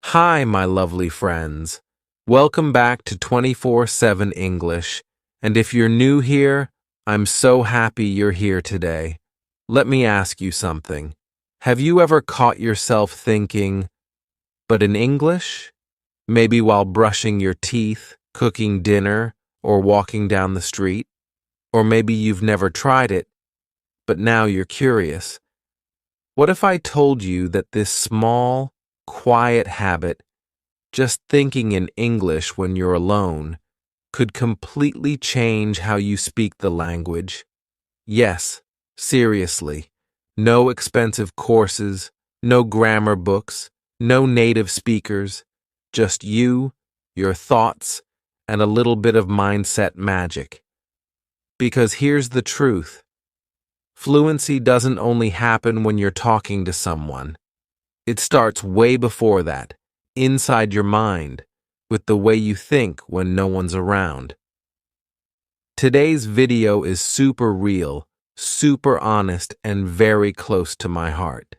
Hi, my lovely friends. Welcome back to 24/7 English. And if you're new here, I'm so happy you're here today. Let me ask you something. Have you ever caught yourself thinking, but in English? Maybe while brushing your teeth, cooking dinner, or walking down the street? Or maybe you've never tried it, but now you're curious. What if I told you that this small, quiet habit, just thinking in English when you're alone, could completely change how you speak the language? Yes, seriously. No expensive courses, no grammar books, no native speakers, just you, your thoughts, and a little bit of mindset magic. Because here's the truth. Fluency doesn't only happen when you're talking to someone. It starts way before that, inside your mind, with the way you think when no one's around. Today's video is super real, super honest, and very close to my heart.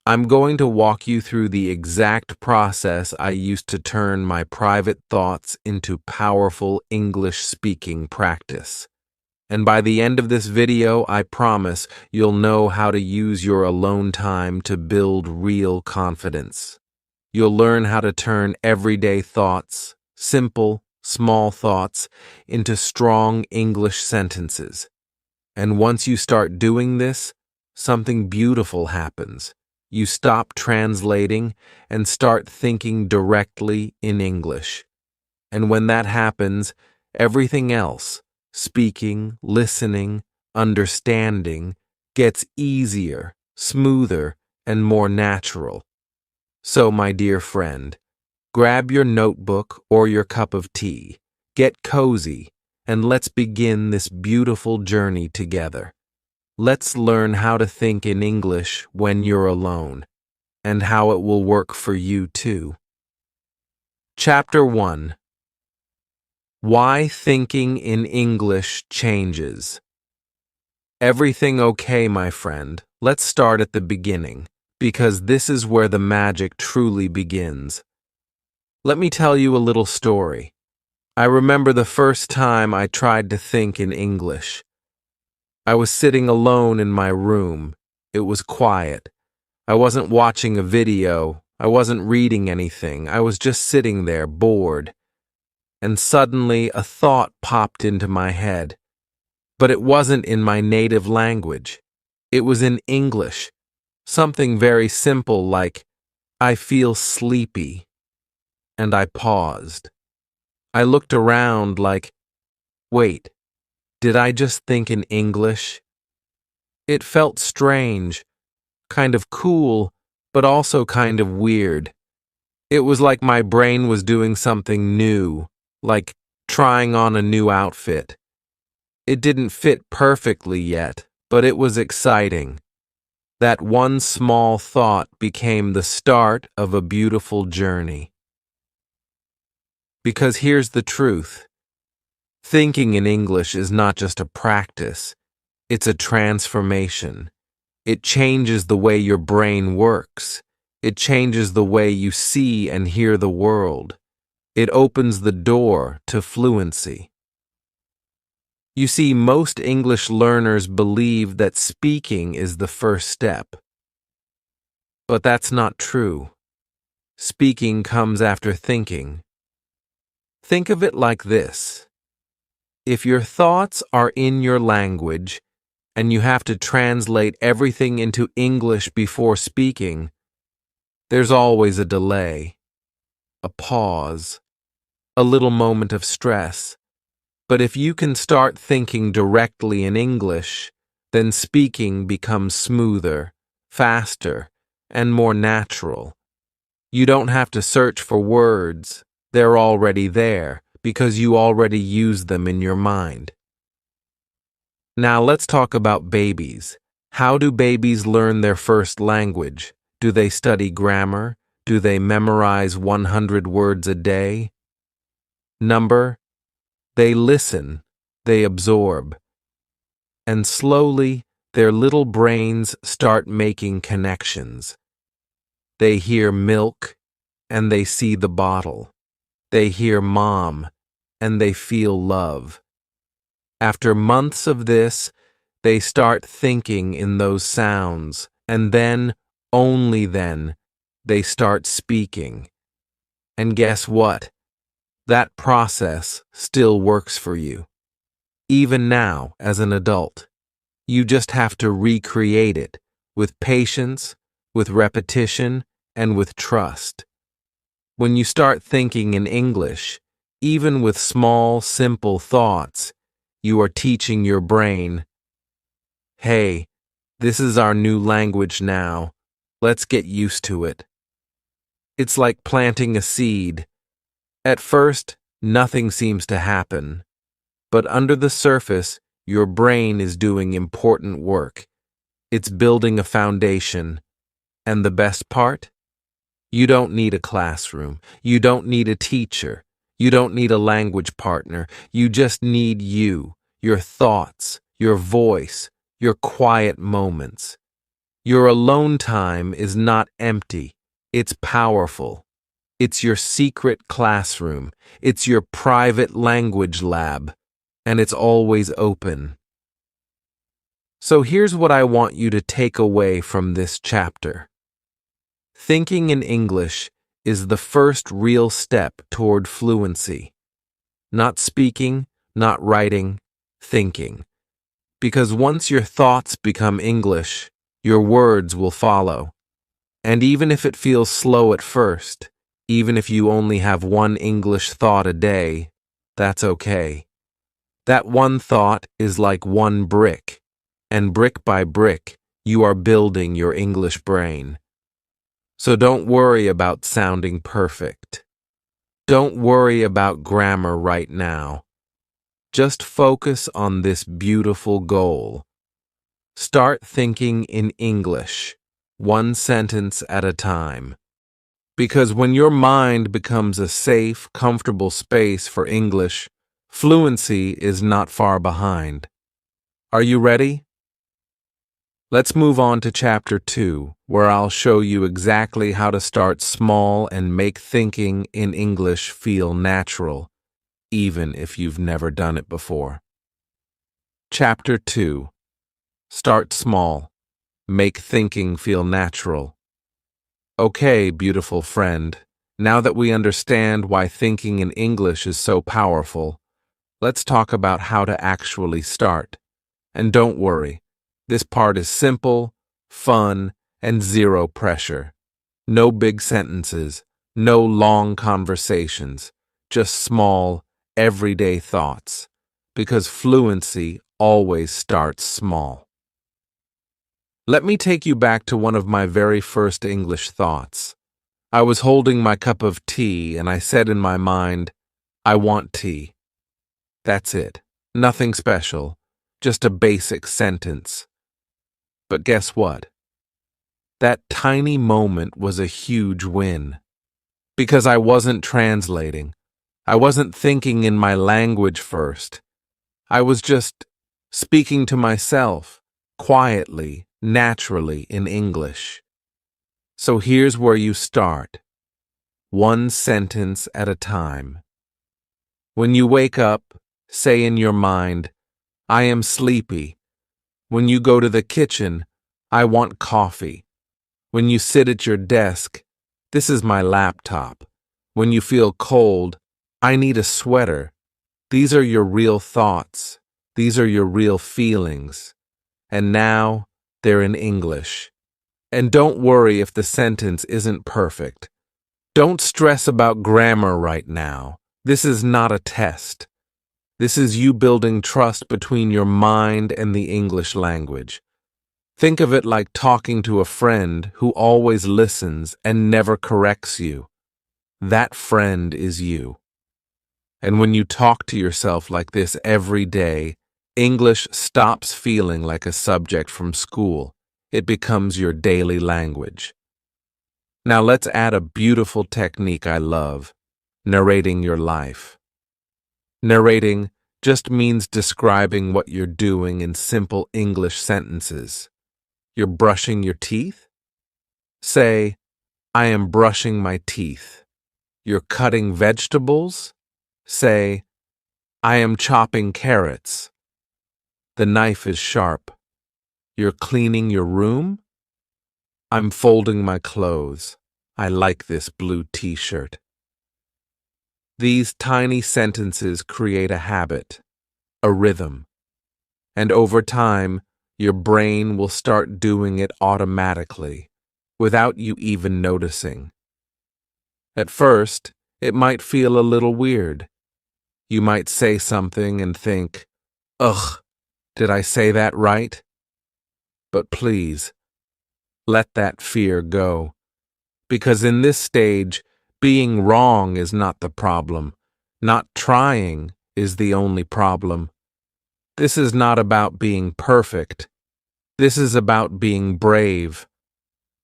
I'm going to walk you through the exact process I used to turn my private thoughts into powerful English-speaking practice. And by the end of this video, I promise you'll know how to use your alone time to build real confidence. You'll learn how to turn everyday thoughts, simple, small thoughts, into strong English sentences. And once you start doing this, something beautiful happens. You stop translating and start thinking directly in English. And when that happens, everything else, speaking, listening, understanding, gets easier, smoother, and more natural. So, my dear friend, grab your notebook or your cup of tea, get cozy, and let's begin this beautiful journey together. Let's learn how to think in English when you're alone, and how it will work for you too. Chapter 1. Why Thinking in English Changes. Everything okay, my friend? Let's start at the beginning, because this is where the magic truly begins. Let me tell you a little story. I remember the first time I tried to think in English. I was sitting alone in my room. It was quiet. I wasn't watching a video. I wasn't reading anything. I was just sitting there, bored. And suddenly a thought popped into my head. But it wasn't in my native language. It was in English. Something very simple like, I feel sleepy. And I paused. I looked around like, wait, did I just think in English? It felt strange, kind of cool, but also kind of weird. It was like my brain was doing something new, like trying on a new outfit. It didn't fit perfectly yet, but it was exciting. That one small thought became the start of a beautiful journey. Because here's the truth. Thinking in English is not just a practice, it's a transformation. It changes the way your brain works. It changes the way you see and hear the world. It opens the door to fluency. You see, most English learners believe that speaking is the first step. But that's not true. Speaking comes after thinking. Think of it like this. If your thoughts are in your language, and you have to translate everything into English before speaking, there's always a delay, a pause, a little moment of stress. But if you can start thinking directly in English, then speaking becomes smoother, faster, and more natural. You don't have to search for words. They're already there because you already use them in your mind. Now let's talk about babies. How do babies learn their first language? Do they study grammar? Do they memorize 100 words a day? Number, they listen, they absorb. And slowly, their little brains start making connections. They hear milk, and they see the bottle. They hear mom and they feel love. After months of this, they start thinking in those sounds, and then, only then, they start speaking. And guess what? That process still works for you. Even now, as an adult, you just have to recreate it with patience, with repetition, and with trust. When you start thinking in English, even with small, simple thoughts, you are teaching your brain, hey, this is our new language now. Let's get used to it. It's like planting a seed. At first, nothing seems to happen. But under the surface, your brain is doing important work. It's building a foundation. And the best part? You don't need a classroom. You don't need a teacher. You don't need a language partner. You just need you, your thoughts, your voice, your quiet moments. Your alone time is not empty. It's powerful. It's your secret classroom. It's your private language lab. And it's always open. So here's what I want you to take away from this chapter. Thinking in English is the first real step toward fluency. Not speaking, not writing, thinking. Because once your thoughts become English, your words will follow. And even if it feels slow at first, even if you only have one English thought a day, that's okay. That one thought is like one brick, and brick by brick, you are building your English brain. So don't worry about sounding perfect. Don't worry about grammar right now. Just focus on this beautiful goal. Start thinking in English, one sentence at a time. Because when your mind becomes a safe, comfortable space for English, fluency is not far behind. Are you ready? Let's move on to Chapter 2, where I'll show you exactly how to start small and make thinking in English feel natural, even if you've never done it before. Chapter 2. Start small. Make thinking feel natural. Okay, beautiful friend, now that we understand why thinking in English is so powerful, let's talk about how to actually start. And don't worry. This part is simple, fun, and zero pressure. No big sentences, no long conversations, just small, everyday thoughts. Because fluency always starts small. Let me take you back to one of my very first English thoughts. I was holding my cup of tea and I said in my mind, I want tea. That's it. Nothing special. Just a basic sentence. But guess what? That tiny moment was a huge win. Because I wasn't translating. I wasn't thinking in my language first. I was just speaking to myself, quietly, naturally in English. So here's where you start. One sentence at a time. When you wake up, say in your mind, I am sleepy. When you go to the kitchen, I want coffee. When you sit at your desk, this is my laptop. When you feel cold, I need a sweater. These are your real thoughts. These are your real feelings. And now, they're in English. And don't worry if the sentence isn't perfect. Don't stress about grammar right now. This is not a test. This is you building trust between your mind and the English language. Think of it like talking to a friend who always listens and never corrects you. That friend is you. And when you talk to yourself like this every day, English stops feeling like a subject from school. It becomes your daily language. Now let's add a beautiful technique I love, narrating your life. Narrating just means describing what you're doing in simple English sentences. You're brushing your teeth? Say, I am brushing my teeth. You're cutting vegetables? Say, I am chopping carrots. The knife is sharp. You're cleaning your room? I'm folding my clothes. I like this blue t-shirt. These tiny sentences create a habit, a rhythm, and over time, your brain will start doing it automatically, without you even noticing. At first, it might feel a little weird. You might say something and think, ugh, did I say that right? But please, let that fear go. Because in this stage, being wrong is not the problem. Not trying is the only problem. This is not about being perfect. This is about being brave.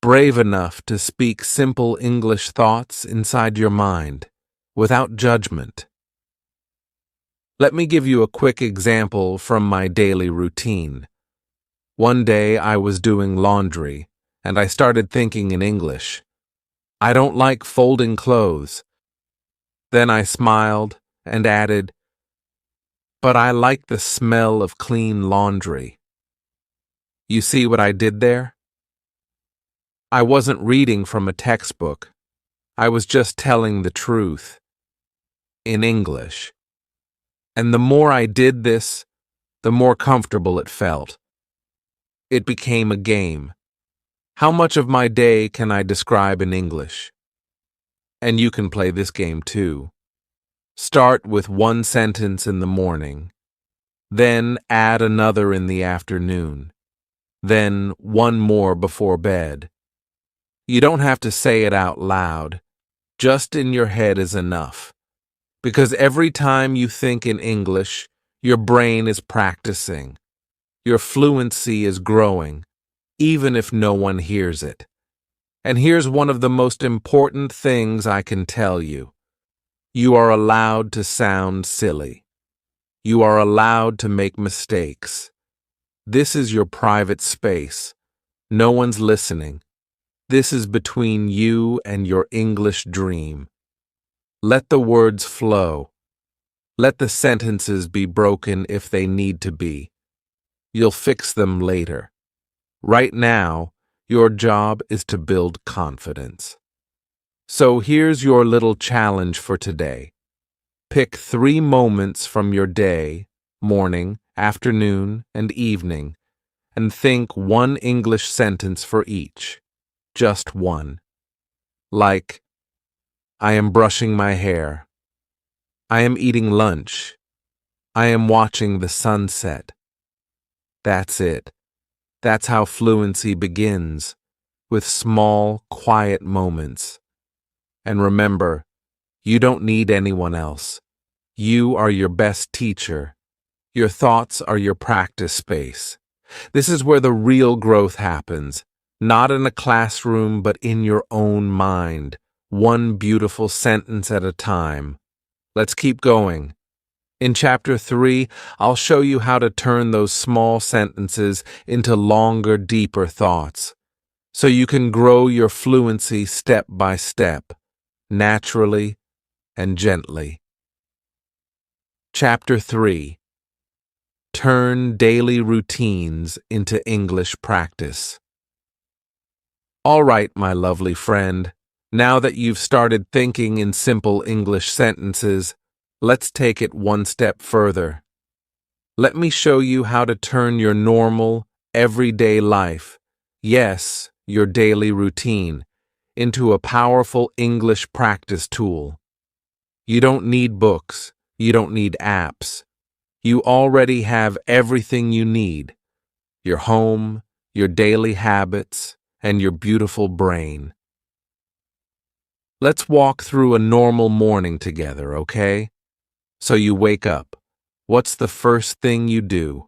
Brave enough to speak simple English thoughts inside your mind, without judgment. Let me give you a quick example from my daily routine. One day I was doing laundry, and I started thinking in English. I don't like folding clothes. Then I smiled and added, but I like the smell of clean laundry. You see what I did there? I wasn't reading from a textbook. I was just telling the truth. In English. And the more I did this, the more comfortable it felt. It became a game. How much of my day can I describe in English? And you can play this game too. Start with one sentence in the morning. Then add another in the afternoon. Then one more before bed. You don't have to say it out loud. Just in your head is enough. Because every time you think in English, your brain is practicing. Your fluency is growing, even if no one hears it. And here's one of the most important things I can tell you. You are allowed to sound silly. You are allowed to make mistakes. This is your private space. No one's listening. This is between you and your English dream. Let the words flow. Let the sentences be broken if they need to be. You'll fix them later. Right now, your job is to build confidence. So here's your little challenge for today. Pick 3 moments from your day, morning, afternoon, and evening, and think one English sentence for each. Just one. Like, I am brushing my hair. I am eating lunch. I am watching the sunset. That's it. That's how fluency begins, with small, quiet moments. And remember, you don't need anyone else. You are your best teacher. Your thoughts are your practice space. This is where the real growth happens, not in a classroom, but in your own mind, one beautiful sentence at a time. Let's keep going. In Chapter 3, I'll show you how to turn those small sentences into longer, deeper thoughts, so you can grow your fluency step by step, naturally and gently. Chapter 3. Turn daily routines into English practice. All right, my lovely friend, now that you've started thinking in simple English sentences, let's take it one step further. Let me show you how to turn your normal, everyday life, yes, your daily routine, into a powerful English practice tool. You don't need books. You don't need apps. You already have everything you need. Your home, your daily habits, and your beautiful brain. Let's walk through a normal morning together, okay? So you wake up. What's the first thing you do?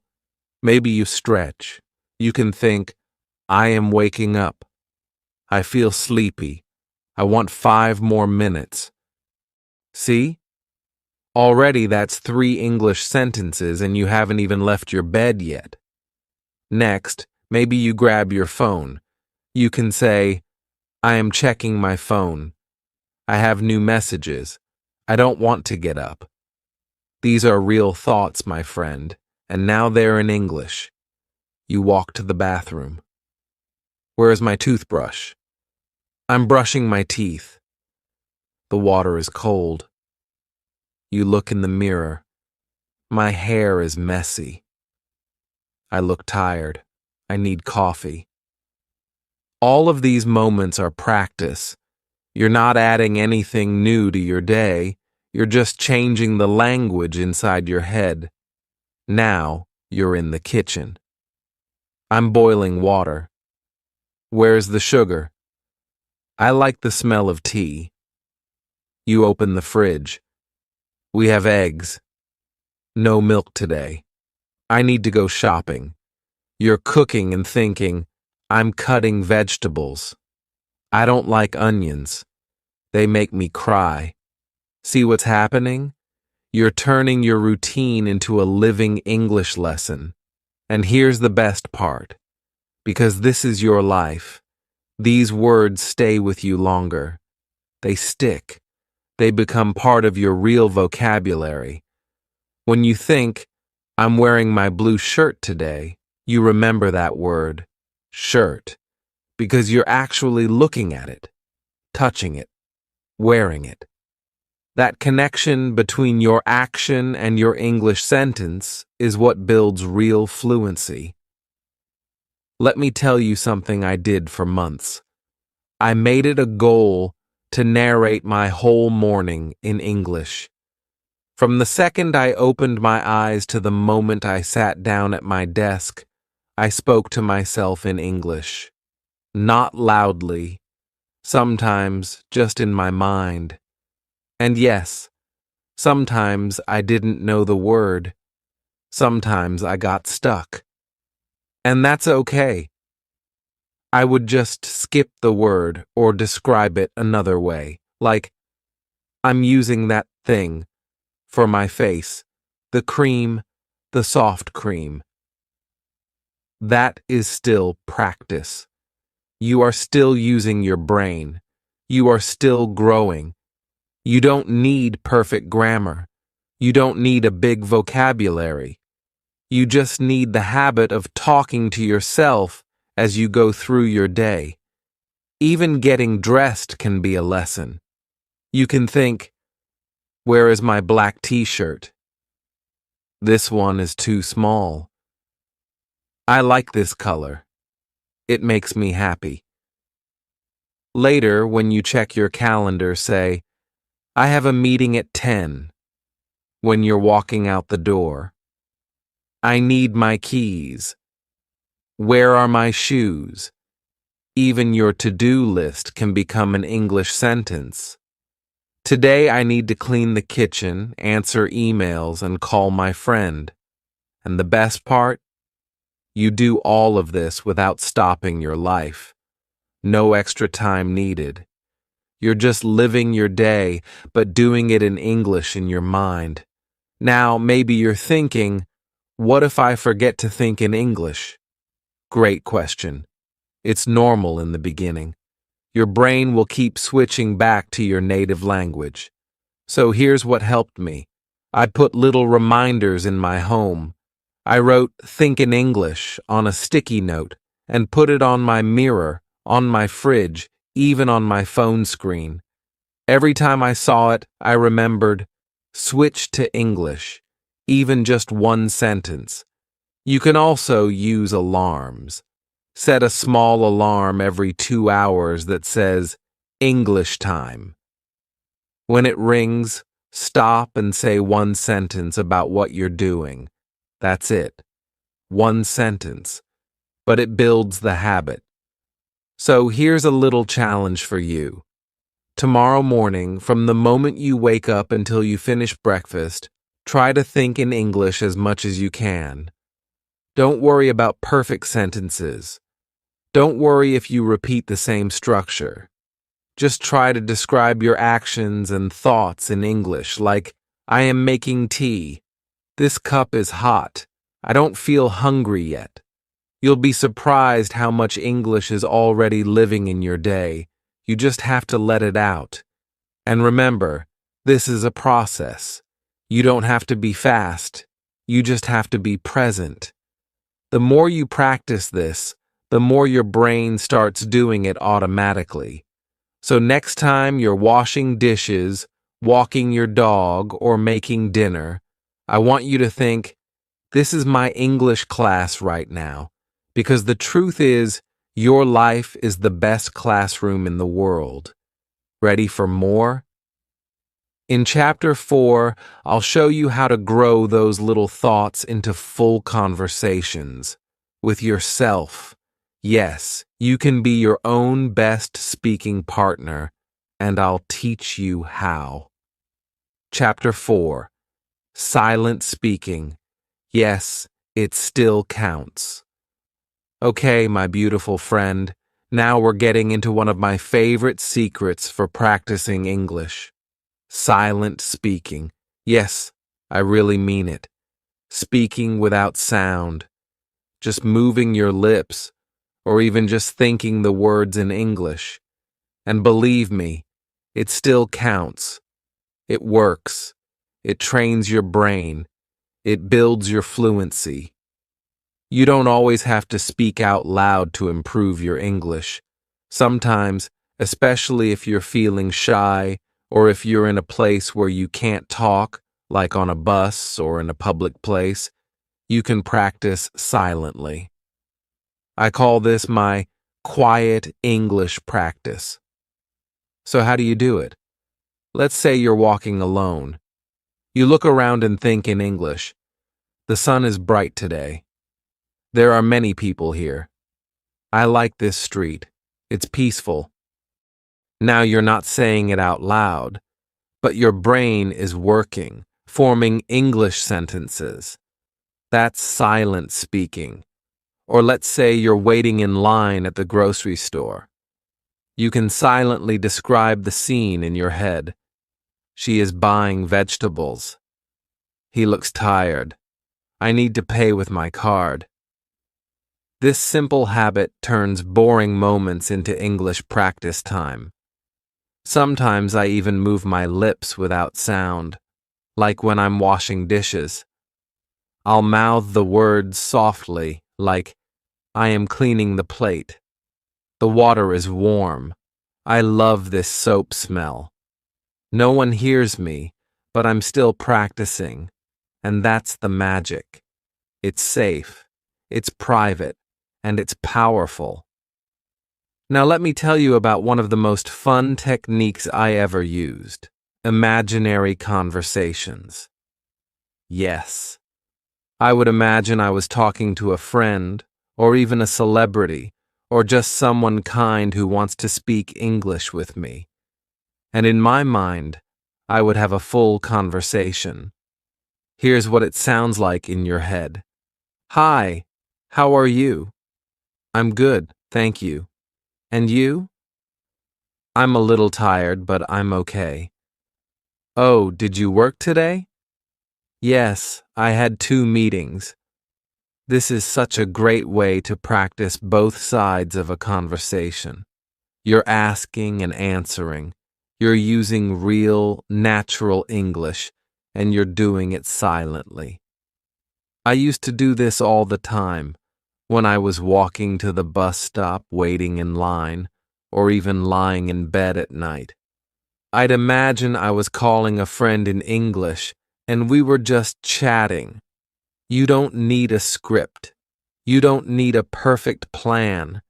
Maybe you stretch. You can think, I am waking up. I feel sleepy. I want 5 more minutes. See? Already that's 3 English sentences and you haven't even left your bed yet. Next, maybe you grab your phone. You can say, I am checking my phone. I have new messages. I don't want to get up. These are real thoughts, my friend, and now they're in English. You walk to the bathroom. Where is my toothbrush? I'm brushing my teeth. The water is cold. You look in the mirror. My hair is messy. I look tired. I need coffee. All of these moments are practice. You're not adding anything new to your day. You're just changing the language inside your head. Now you're in the kitchen. I'm boiling water. Where's the sugar? I like the smell of tea. You open the fridge. We have eggs. No milk today. I need to go shopping. You're cooking and thinking, I'm cutting vegetables. I don't like onions. They make me cry. See what's happening? You're turning your routine into a living English lesson. And here's the best part. Because this is your life, these words stay with you longer. They stick. They become part of your real vocabulary. When you think, I'm wearing my blue shirt today, you remember that word, shirt, because you're actually looking at it, touching it, wearing it. That connection between your action and your English sentence is what builds real fluency. Let me tell you something I did for months. I made it a goal to narrate my whole morning in English. From the second I opened my eyes to the moment I sat down at my desk, I spoke to myself in English. Not loudly, sometimes just in my mind. And yes, sometimes I didn't know the word. Sometimes I got stuck. And that's okay. I would just skip the word or describe it another way, like, I'm using that thing for my face, the cream, the soft cream. That is still practice. You are still using your brain. You are still growing. You don't need perfect grammar. You don't need a big vocabulary. You just need the habit of talking to yourself as you go through your day. Even getting dressed can be a lesson. You can think, where is my black t-shirt? This one is too small. I like this color. It makes me happy. Later, when you check your calendar, say, I have a meeting at 10. When you're walking out the door. I need my keys. Where are my shoes? Even your to-do list can become an English sentence. Today I need to clean the kitchen, answer emails, and call my friend. And the best part? You do all of this without stopping your life. No extra time needed. You're just living your day, but doing it in English in your mind. Now, maybe you're thinking, what if I forget to think in English? Great question. It's normal in the beginning. Your brain will keep switching back to your native language. So here's what helped me. I put little reminders in my home. I wrote "Think in English" on a sticky note and put it on my mirror, on my fridge, even on my phone screen. Every time I saw it, I remembered, switch to English, even just one sentence. You can also use alarms. Set a small alarm every 2 hours that says, English time. When it rings, stop and say one sentence about what you're doing. That's it. One sentence. But it builds the habit. So here's a little challenge for you. Tomorrow morning, from the moment you wake up until you finish breakfast, try to think in English as much as you can. Don't worry about perfect sentences. Don't worry if you repeat the same structure. Just try to describe your actions and thoughts in English, like, I am making tea. This cup is hot. I don't feel hungry yet. You'll be surprised how much English is already living in your day. You just have to let it out. And remember, this is a process. You don't have to be fast. You just have to be present. The more you practice this, the more your brain starts doing it automatically. So next time you're washing dishes, walking your dog, or making dinner, I want you to think, this is my English class right now. Because the truth is, your life is the best classroom in the world. Ready for more? In Chapter 4, I'll show you how to grow those little thoughts into full conversations with yourself. Yes, you can be your own best speaking partner, and I'll teach you how. Chapter 4. Silent speaking. Yes, it still counts. Okay, my beautiful friend, now we're getting into one of my favorite secrets for practicing English. Silent speaking. Yes, I really mean it. Speaking without sound. Just moving your lips, or even just thinking the words in English. And believe me, it still counts. It works. It trains your brain. It builds your fluency. You don't always have to speak out loud to improve your English. Sometimes, especially if you're feeling shy, or if you're in a place where you can't talk, like on a bus or in a public place, you can practice silently. I call this my quiet English practice. So how do you do it? Let's say you're walking alone. You look around and think in English. The sun is bright today. There are many people here. I like this street. It's peaceful. Now you're not saying it out loud, but your brain is working, forming English sentences. That's silent speaking. Or let's say you're waiting in line at the grocery store. You can silently describe the scene in your head. She is buying vegetables. He looks tired. I need to pay with my card. This simple habit turns boring moments into English practice time. Sometimes I even move my lips without sound, like when I'm washing dishes. I'll mouth the words softly, like, I am cleaning the plate. The water is warm. I love this soap smell. No one hears me, but I'm still practicing. And that's the magic. It's safe, it's private, and it's powerful. Now let me tell you about one of the most fun techniques I ever used. Imaginary conversations. Yes. I would imagine I was talking to a friend, or even a celebrity, or just someone kind who wants to speak English with me. And in my mind, I would have a full conversation. Here's what it sounds like in your head. Hi, how are you? I'm good, thank you. And you? I'm a little tired, but I'm okay. Oh, did you work today? Yes, I had 2 meetings. This is such a great way to practice both sides of a conversation. You're asking and answering. You're using real, natural English, and you're doing it silently. I used to do this all the time, when I was walking to the bus stop waiting in line, or even lying in bed at night. I'd imagine I was calling a friend in English, and we were just chatting. You don't need a script. You don't need a perfect plan.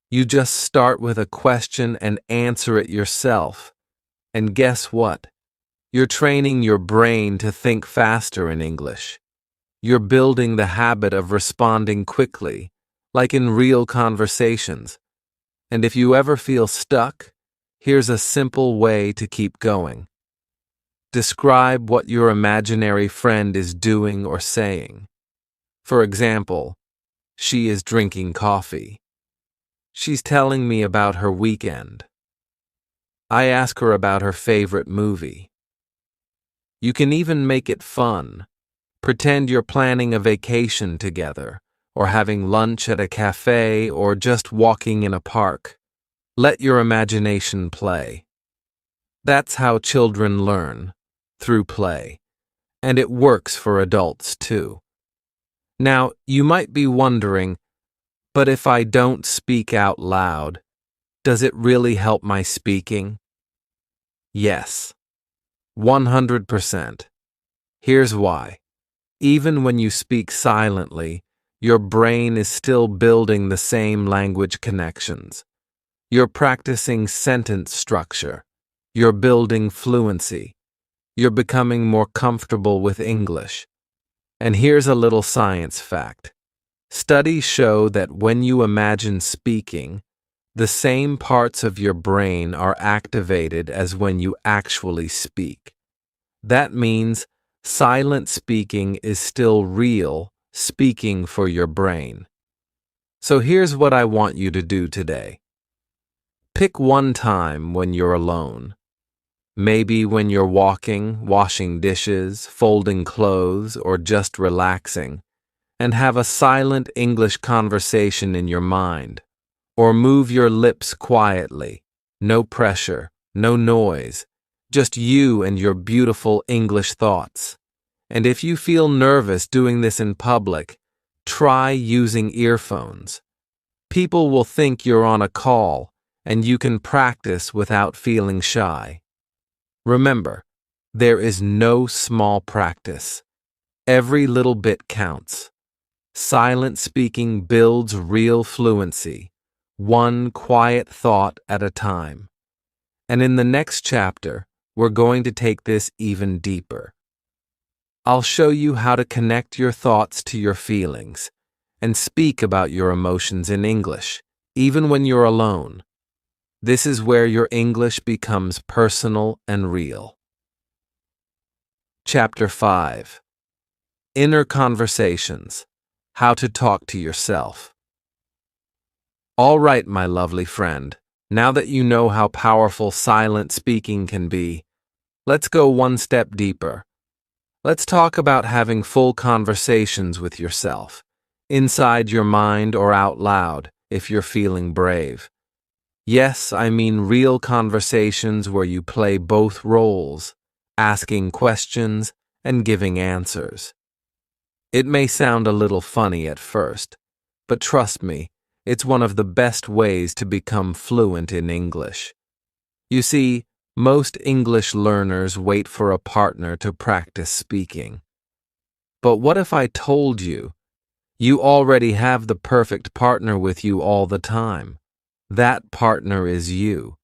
You just start with a question and answer it yourself. And guess what? You're training your brain to think faster in English. You're building the habit of responding quickly, like in real conversations. And if you ever feel stuck, here's a simple way to keep going. Describe what your imaginary friend is doing or saying. For example, she is drinking coffee. She's telling me about her weekend. I ask her about her favorite movie. You can even make it fun. Pretend you're planning a vacation together, or having lunch at a cafe, or just walking in a park. Let your imagination play. That's how children learn, through play. And it works for adults too. Now, you might be wondering, but if I don't speak out loud, does it really help my speaking? Yes, 100%. Here's why. Even when you speak silently, your brain is still building the same language connections. You're practicing sentence structure. You're building fluency. You're becoming more comfortable with English. And here's a little science fact. Studies show that when you imagine speaking, the same parts of your brain are activated as when you actually speak. That means silent speaking is still real speaking for your brain. So here's what I want you to do today. Pick one time when you're alone. Maybe when you're walking, washing dishes, folding clothes, or just relaxing, and have a silent English conversation in your mind. Or move your lips quietly. No pressure, no noise, just you and your beautiful English thoughts. And if you feel nervous doing this in public, try using earphones. People will think you're on a call, and you can practice without feeling shy. Remember, there is no small practice. Every little bit counts. Silent speaking builds real fluency, one quiet thought at a time. And in the next chapter, we're going to take this even deeper. I'll show you how to connect your thoughts to your feelings and speak about your emotions in English, even when you're alone. This is where your English becomes personal and real. Chapter 5. Inner Conversations. How to talk to yourself. All right, my lovely friend, now that you know how powerful silent speaking can be, let's go one step deeper. Let's talk about having full conversations with yourself, inside your mind or out loud, if you're feeling brave. Yes, I mean real conversations where you play both roles, asking questions and giving answers. It may sound a little funny at first, but trust me, it's one of the best ways to become fluent in English. You see, most English learners wait for a partner to practice speaking. But what if I told you, you already have the perfect partner with you all the time? That partner is you.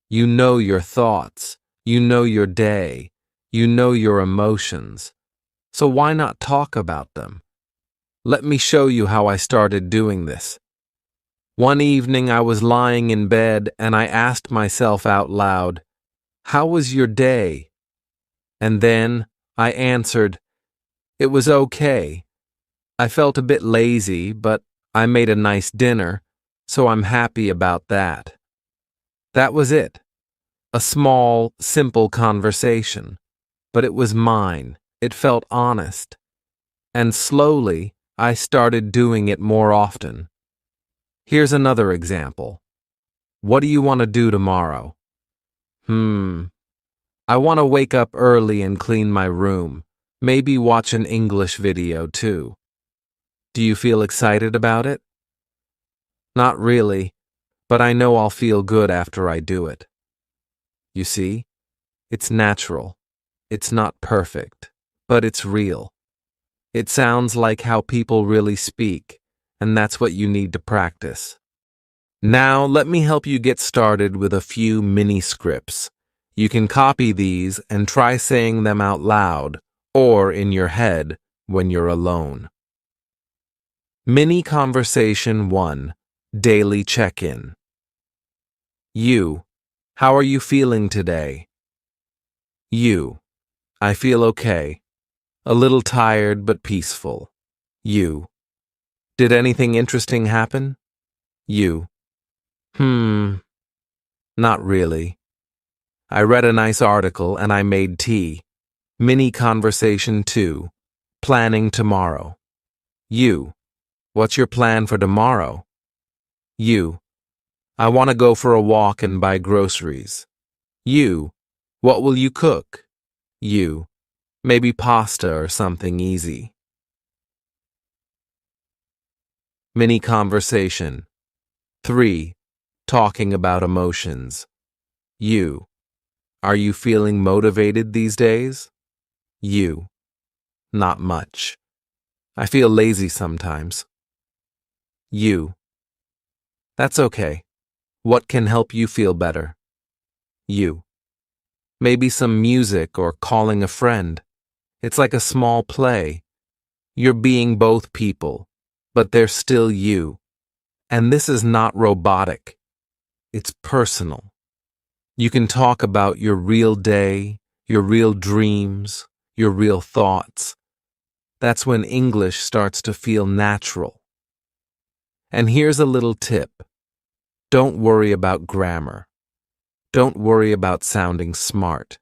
You know your thoughts. You know your day. You know your emotions. So why not talk about them? Let me show you how I started doing this. One evening I was lying in bed and I asked myself out loud, "How was your day?" And then I answered, "It was okay. I felt a bit lazy, but I made a nice dinner, so I'm happy about that." That was it. A small, simple conversation. But it was mine. It felt honest. And slowly, I started doing it more often. Here's another example. What do you want to do tomorrow? I want to wake up early and clean my room. Maybe watch an English video too. Do you feel excited about it? Not really, but I know I'll feel good after I do it. You see, it's natural. It's not perfect, but it's real. It sounds like how people really speak, and that's what you need to practice. Now, let me help you get started with a few mini scripts. You can copy these and try saying them out loud or in your head when you're alone. Mini Conversation 1. Daily Check-in. You. How are you feeling today? You. I feel okay. A little tired but peaceful. You. Did anything interesting happen? You. Not really. I read a nice article and I made tea. Mini Conversation 2. Planning tomorrow. You. What's your plan for tomorrow? You. I want to go for a walk and buy groceries. You, what will you cook? You, maybe pasta or something easy. Mini conversation. 3. Talking about emotions. You, are you feeling motivated these days? You, not much. I feel lazy sometimes. You, that's okay. What can help you feel better? You, maybe some music or calling a friend. It's like a small play. You're being both people, but they're still you. And this is not robotic. It's personal. You can talk about your real day, your real dreams, your real thoughts. That's when English starts to feel natural. And here's a little tip. Don't worry about grammar. Don't worry about sounding smart.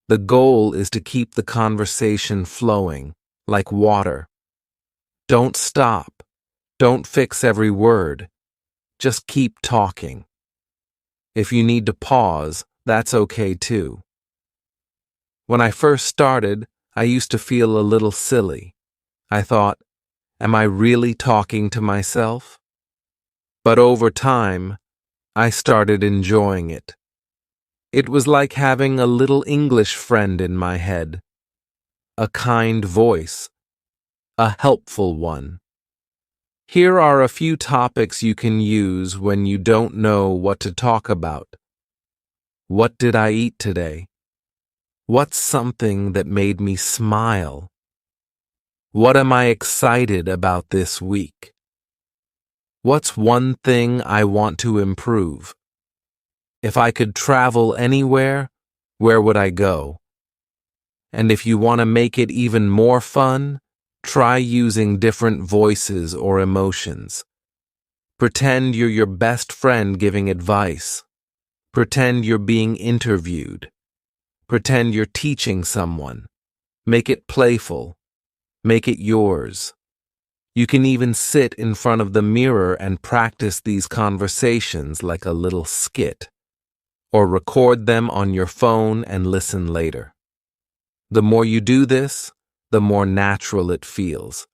The goal is to keep the conversation flowing, like water. Don't stop. Don't fix every word. Just keep talking. If you need to pause, that's okay too. When I first started, I used to feel a little silly. I thought, am I really talking to myself? But over time, I started enjoying it. It was like having a little English friend in my head. A kind voice. A helpful one. Here are a few topics you can use when you don't know what to talk about. What did I eat today? What's something that made me smile? What am I excited about this week? What's one thing I want to improve? If I could travel anywhere, where would I go? And if you want to make it even more fun, try using different voices or emotions. Pretend you're your best friend giving advice. Pretend you're being interviewed. Pretend you're teaching someone. Make it playful. Make it yours. You can even sit in front of the mirror and practice these conversations like a little skit. Or record them on your phone and listen later. The more you do this, the more natural it feels.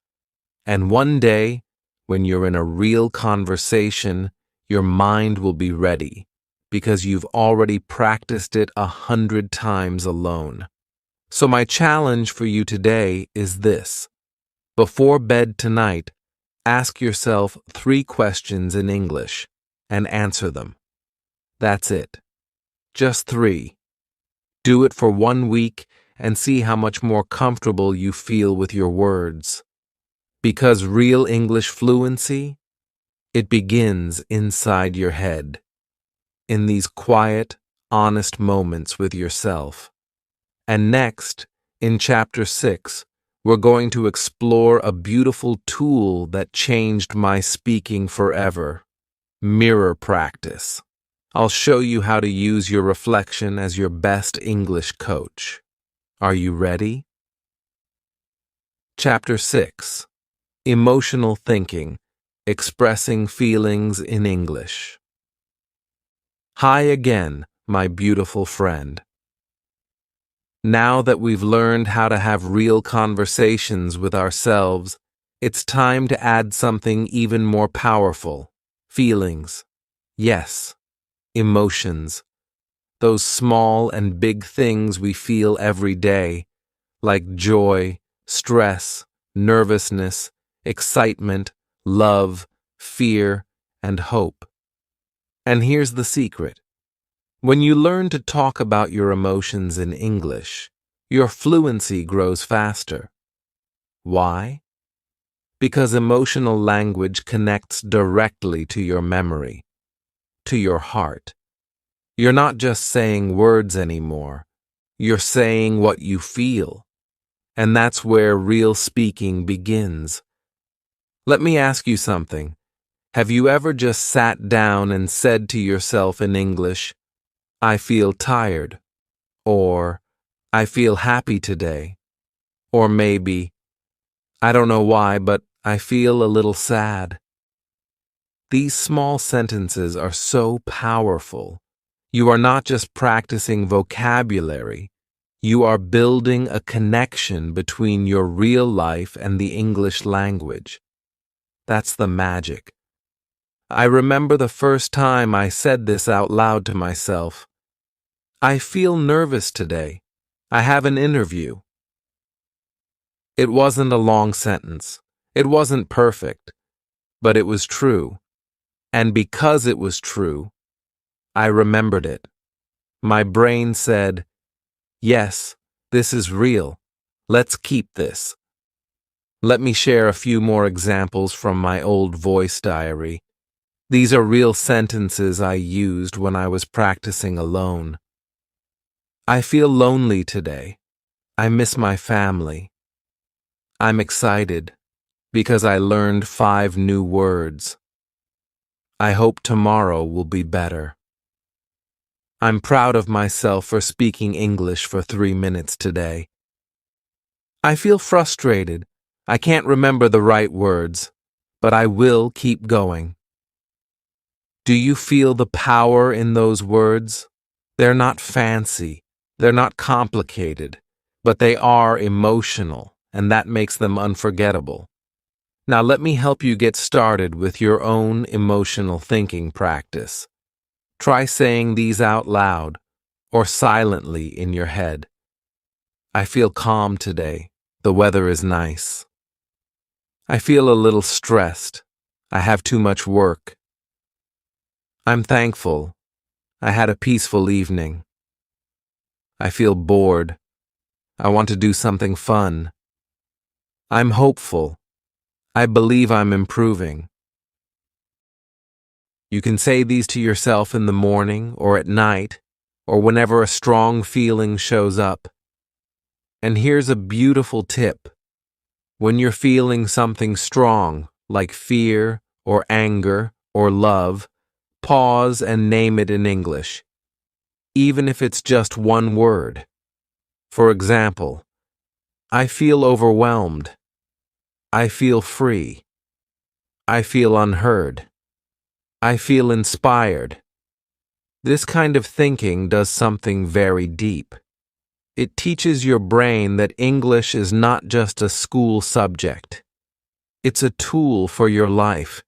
And one day, when you're in a real conversation, your mind will be ready because you've already practiced it 100 times alone. So my challenge for you today is this. Before bed tonight, ask yourself 3 questions in English and answer them. That's it. Just 3. Do it for 1 week and see how much more comfortable you feel with your words. Because real English fluency, it begins inside your head, in these quiet, honest moments with yourself. And next, in Chapter 6, we're going to explore a beautiful tool that changed my speaking forever: mirror practice. I'll show you how to use your reflection as your best English coach. Are you ready? Chapter 6. Emotional Thinking, Expressing Feelings in English. Hi again, my beautiful friend. Now that we've learned how to have real conversations with ourselves, it's time to add something even more powerful: feelings. Yes, emotions. Those small and big things we feel every day, like joy, stress, nervousness, excitement, love, fear, and hope. And here's the secret. When you learn to talk about your emotions in English, your fluency grows faster. Why? Because emotional language connects directly to your memory, to your heart. You're not just saying words anymore. You're saying what you feel. And that's where real speaking begins. Let me ask you something. Have you ever just sat down and said to yourself in English, I feel tired, or I feel happy today, or maybe, I don't know why, but I feel a little sad? These small sentences are so powerful. You are not just practicing vocabulary, you are building a connection between your real life and the English language. That's the magic. I remember the first time I said this out loud to myself. I feel nervous today. I have an interview. It wasn't a long sentence. It wasn't perfect, but it was true. And because it was true, I remembered it. My brain said, yes, this is real. Let's keep this. Let me share a few more examples from my old voice diary. These are real sentences I used when I was practicing alone. I feel lonely today. I miss my family. I'm excited because I learned 5 new words. I hope tomorrow will be better. I'm proud of myself for speaking English for 3 minutes today. I feel frustrated. I can't remember the right words, but I will keep going. Do you feel the power in those words? They're not fancy, they're not complicated, but they are emotional, and that makes them unforgettable. Now let me help you get started with your own emotional thinking practice. Try saying these out loud or silently in your head. I feel calm today. The weather is nice. I feel a little stressed. I have too much work. I'm thankful. I had a peaceful evening. I feel bored. I want to do something fun. I'm hopeful. I believe I'm improving. You can say these to yourself in the morning or at night or whenever a strong feeling shows up. And here's a beautiful tip. When you're feeling something strong, like fear or anger or love, pause and name it in English, even if it's just one word. For example, I feel overwhelmed. I feel free. I feel unheard. I feel inspired. This kind of thinking does something very deep. It teaches your brain that English is not just a school subject. It's a tool for your life.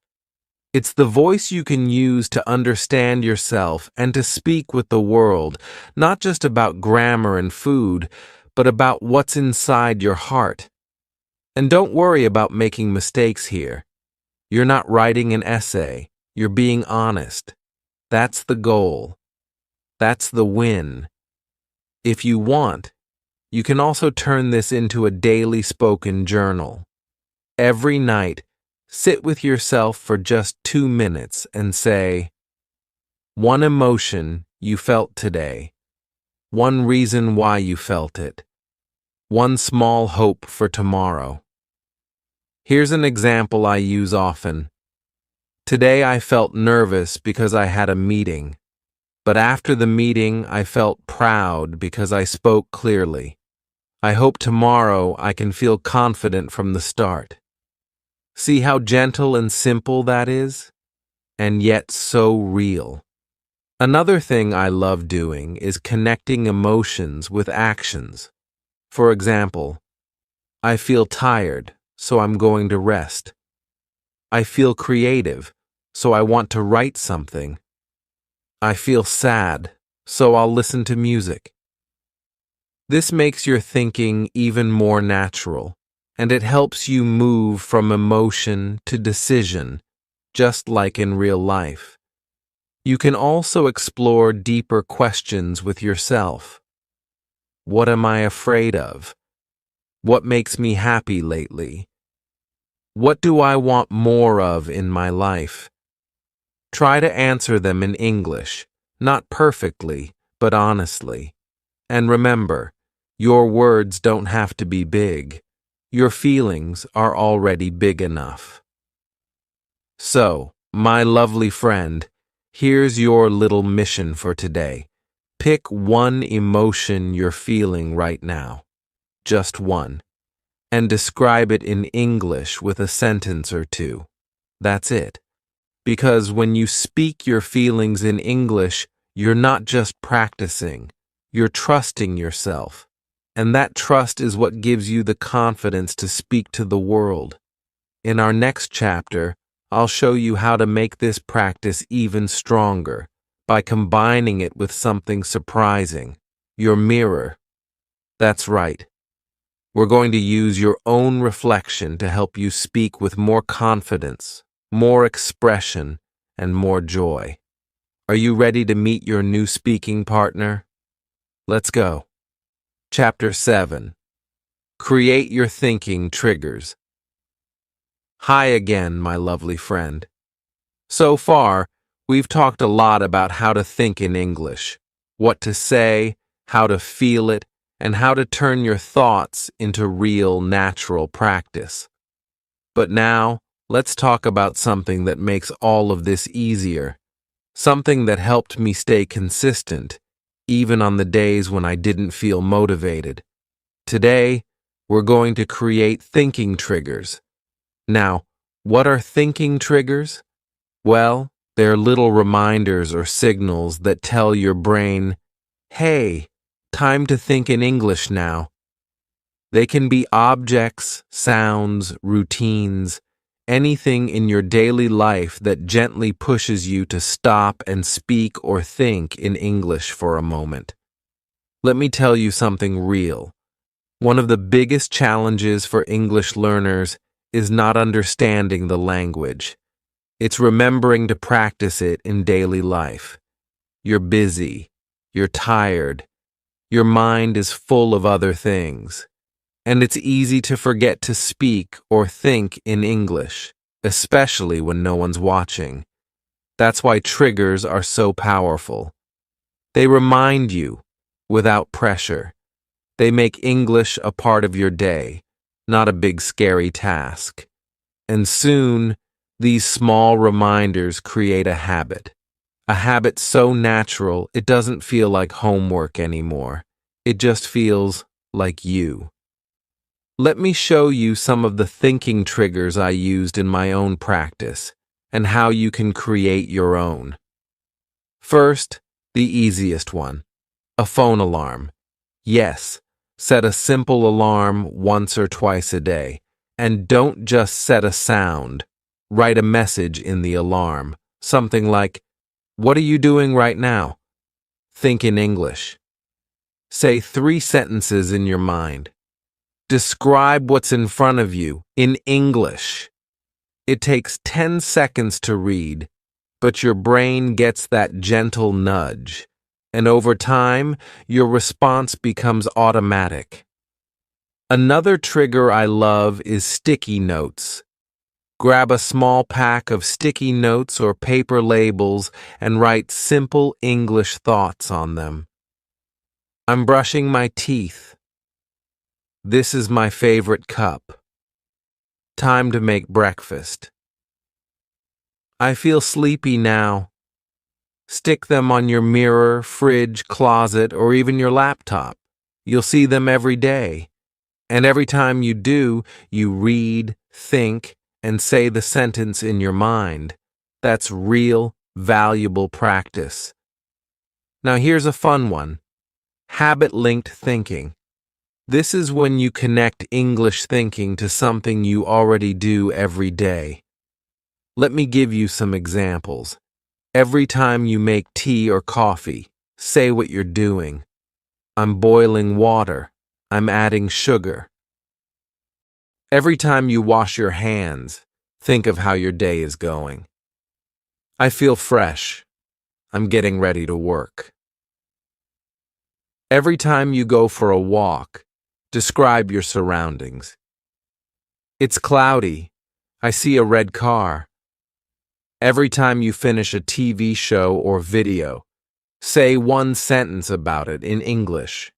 It's the voice you can use to understand yourself and to speak with the world, not just about grammar and food, but about what's inside your heart. And don't worry about making mistakes here. You're not writing an essay. You're being honest. That's the goal. That's the win. If you want, you can also turn this into a daily spoken journal. Every night, sit with yourself for just 2 minutes and say, one emotion you felt today, one reason why you felt it, one small hope for tomorrow. Here's an example I use often. Today I felt nervous because I had a meeting, but after the meeting I felt proud because I spoke clearly. I hope tomorrow I can feel confident from the start. See how gentle and simple that is? And yet so real. Another thing I love doing is connecting emotions with actions. For example, I feel tired, so I'm going to rest. I feel creative, so I want to write something. I feel sad, so I'll listen to music. This makes your thinking even more natural, and it helps you move from emotion to decision, just like in real life. You can also explore deeper questions with yourself. What am I afraid of? What makes me happy lately? What do I want more of in my life? Try to answer them in English, not perfectly, but honestly. And remember, your words don't have to be big. Your feelings are already big enough. So, my lovely friend, here's your little mission for today. Pick one emotion you're feeling right now, just one, and describe it in English with a sentence or two. That's it. because when you speak your feelings in English, you're not just practicing, you're trusting yourself. And that trust is what gives you the confidence to speak to the world. In our next chapter, I'll show you how to make this practice even stronger by combining it with something surprising, your mirror. That's right. We're going to use your own reflection to help you speak with more confidence, more expression, and more joy. Are you ready to meet your new speaking partner? Let's go. Chapter 7. Create your thinking triggers. Hi again, my lovely friend. So far, we've talked a lot about how to think in English, what to say, how to feel it, and how to turn your thoughts into real, natural practice. But now, let's talk about something that makes all of this easier, something that helped me stay consistent, even on the days when I didn't feel motivated. Today, we're going to create thinking triggers. Now, what are thinking triggers? Well, they're little reminders or signals that tell your brain, hey, time to think in English now. They can be objects, sounds, routines, anything in your daily life that gently pushes you to stop and speak or think in English for a moment. Let me tell you something real. One of the biggest challenges for English learners is not understanding the language. It's remembering to practice it in daily life. You're busy. You're tired. Your mind is full of other things. And it's easy to forget to speak or think in English, especially when no one's watching. That's why triggers are so powerful. They remind you, without pressure. They make English a part of your day, not a big scary task. And soon, these small reminders create a habit so natural it doesn't feel like homework anymore. It just feels like you. Let me show you some of the thinking triggers I used in my own practice and how you can create your own. First, the easiest one, a phone alarm. Yes, set a simple alarm once or twice a day, and don't just set a sound. Write a message in the alarm, something like, "What are you doing right now?" Think in English. Say 3 sentences in your mind. Describe what's in front of you in English. It takes 10 seconds to read, but your brain gets that gentle nudge, and over time, your response becomes automatic. Another trigger I love is sticky notes. Grab a small pack of sticky notes or paper labels and write simple English thoughts on them. I'm brushing my teeth. This is my favorite cup. Time to make breakfast. I feel sleepy now. Stick them on your mirror, fridge, closet, or even your laptop. You'll see them every day. And every time you do, you read, think, and say the sentence in your mind. That's real, valuable practice. Now here's a fun one. Habit-linked thinking. This is when you connect English thinking to something you already do every day. Let me give you some examples. Every time you make tea or coffee, say what you're doing. I'm boiling water. I'm adding sugar. Every time you wash your hands, think of how your day is going. I feel fresh. I'm getting ready to work. Every time you go for a walk, describe your surroundings. It's cloudy. I see a red car. Every time you finish a TV show or video, say one sentence about it in English.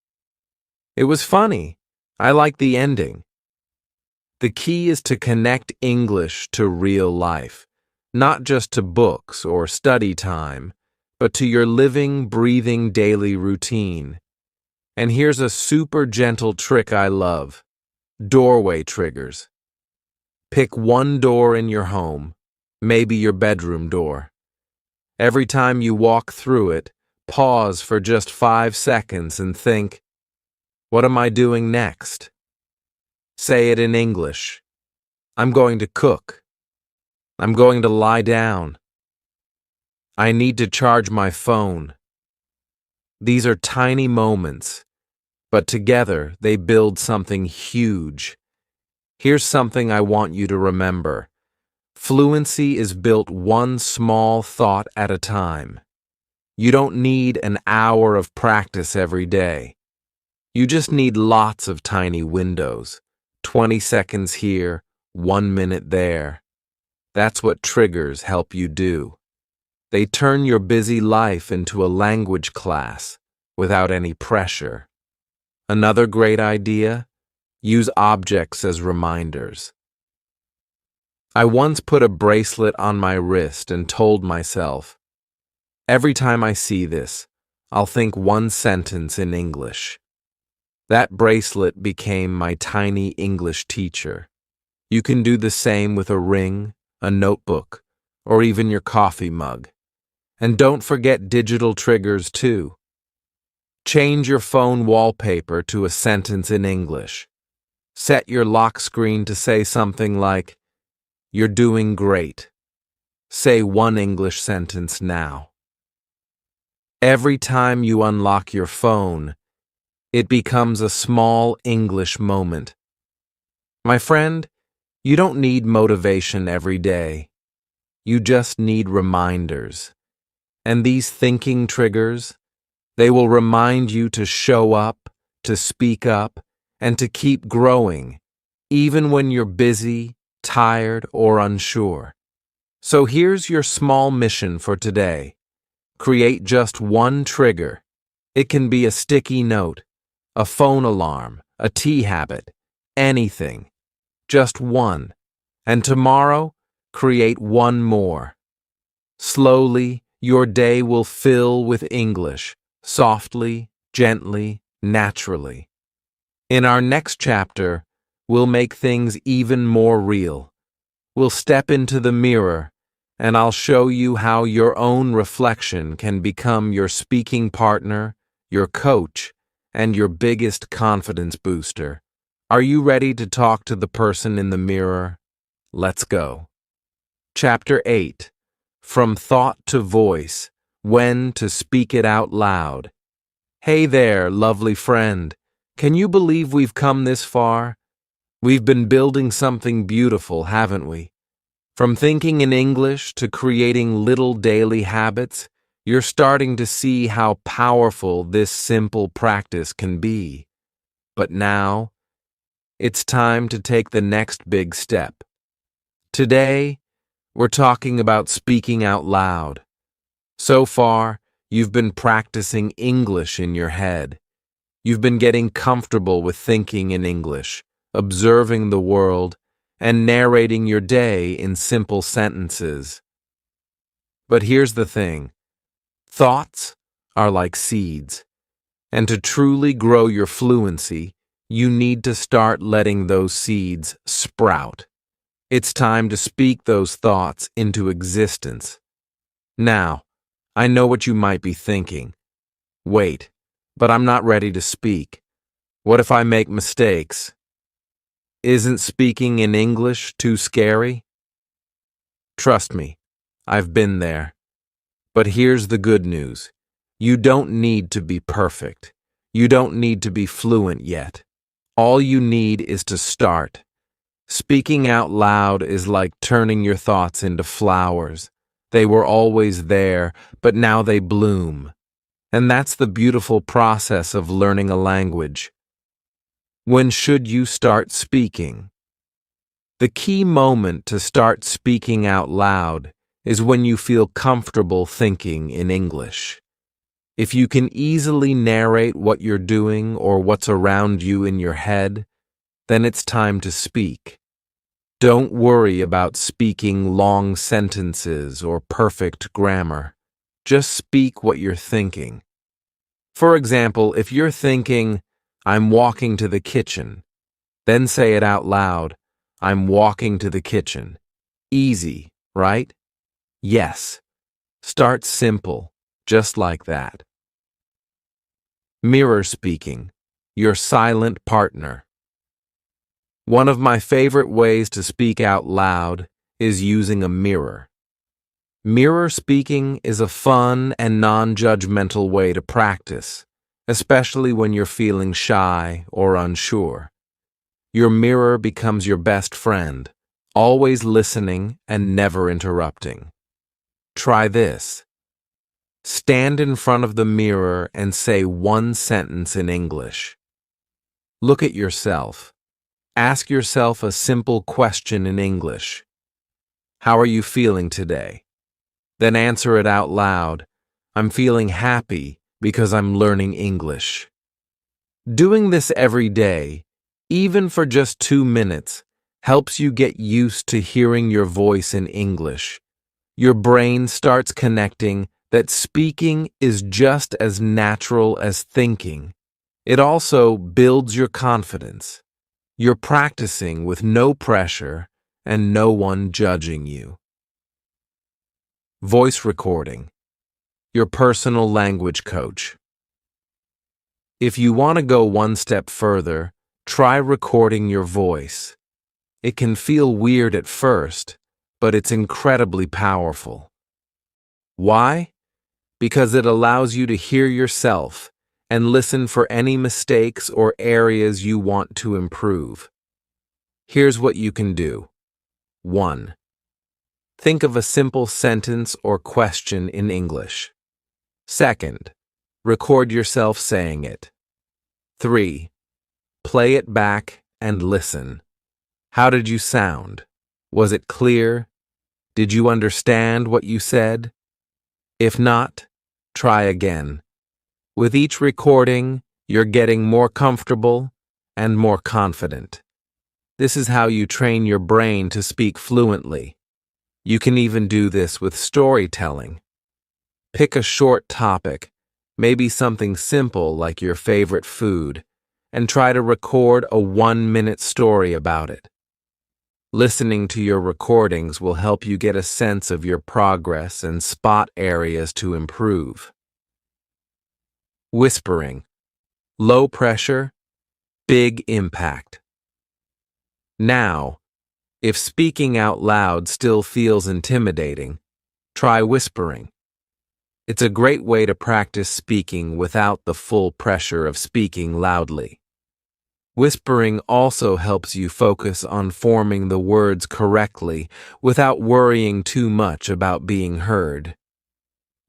It was funny. I like the ending. The key is to connect English to real life, not just to books or study time, but to your living, breathing daily routine. And here's a super gentle trick I love. Doorway triggers. Pick one door in your home. maybe your bedroom door. Every time you walk through it, pause for just 5 seconds and think, what am I doing next? Say it in English. I'm going to cook. I'm going to lie down. I need to charge my phone. These are tiny moments, but together they build something huge. Here's something I want you to remember. Fluency is built one small thought at a time. You don't need an hour of practice every day. You just need lots of tiny windows. 20 seconds here, 1 minute there. That's what triggers help you do. They turn your busy life into a language class without any pressure. Another great idea? Use objects as reminders. I once put a bracelet on my wrist and told myself, every time I see this, I'll think one sentence in English. That bracelet became my tiny English teacher. You can do the same with a ring, a notebook, or even your coffee mug. And don't forget digital triggers too. Change your phone wallpaper to a sentence in English. Set your lock screen to say something like, "You're doing great." Say one English sentence now. Every time you unlock your phone, it becomes a small English moment. My friend, you don't need motivation every day. You just need reminders. And these thinking triggers, they will remind you to show up, to speak up, and to keep growing, even when you're busy, tired, or unsure. So here's your small mission for today. Create just one trigger. It can be a sticky note, a phone alarm, a tea habit, anything. Just one. And tomorrow, create one more. Slowly, your day will fill with English, softly, gently, naturally. In our next chapter, we'll make things even more real. We'll step into the mirror, and I'll show you how your own reflection can become your speaking partner, your coach, and your biggest confidence booster. Are you ready to talk to the person in the mirror? Let's go. Chapter 8. From Thought to Voice, When to Speak It Out Loud. Hey there, lovely friend. Can you believe we've come this far? We've been building something beautiful, haven't we? From thinking in English to creating little daily habits, you're starting to see how powerful this simple practice can be. But now, it's time to take the next big step. Today, we're talking about speaking out loud. So far, you've been practicing English in your head. You've been getting comfortable with thinking in English, observing the world, and narrating your day in simple sentences. But here's the thing. Thoughts are like seeds, and to truly grow your fluency, you need to start letting those seeds sprout. It's time to speak those thoughts into existence. Now, I know what you might be thinking. Wait, but I'm not ready to speak. What if I make mistakes? Isn't speaking in English too scary? Trust me, I've been there. But here's the good news. You don't need to be perfect. You don't need to be fluent yet. All you need is to start. Speaking out loud is like turning your thoughts into flowers. They were always there, but now they bloom. And that's the beautiful process of learning a language. When should you start speaking? The key moment to start speaking out loud is when you feel comfortable thinking in English. If you can easily narrate what you're doing or what's around you in your head, then it's time to speak. Don't worry about speaking long sentences or perfect grammar. Just speak what you're thinking. For example, if you're thinking, "I'm walking to the kitchen," then say it out loud, "I'm walking to the kitchen." Easy, right? Yes. Start simple, just like that. Mirror speaking, your silent partner. One of my favorite ways to speak out loud is using a mirror. Mirror speaking is a fun and non-judgmental way to practice, especially when you're feeling shy or unsure. Your mirror becomes your best friend, always listening and never interrupting. Try this. Stand in front of the mirror and say one sentence in English. Look at yourself. Ask yourself a simple question in English. How are you feeling today? Then answer it out loud. I'm feeling happy because I'm learning English. Doing this every day, even for just 2 minutes, helps you get used to hearing your voice in English. Your brain starts connecting that speaking is just as natural as thinking. It also builds your confidence. You're practicing with no pressure and no one judging you. Voice recording, your personal language coach. If you want to go one step further, try recording your voice. It can feel weird at first, but it's incredibly powerful. Why? Because it allows you to hear yourself and listen for any mistakes or areas you want to improve. Here's what you can do. 1. Think of a simple sentence or question in English. 2. Record yourself saying it. 3. Play it back and listen. How did you sound? Was it clear? Did you understand what you said? If not, try again. With each recording, you're getting more comfortable and more confident. This is how you train your brain to speak fluently. You can even do this with storytelling. Pick a short topic, maybe something simple like your favorite food, and try to record a 1-minute story about it. Listening to your recordings will help you get a sense of your progress and spot areas to improve. Whispering. Low pressure, big impact. Now, if speaking out loud still feels intimidating, try whispering. It's a great way to practice speaking without the full pressure of speaking loudly. Whispering also helps you focus on forming the words correctly without worrying too much about being heard.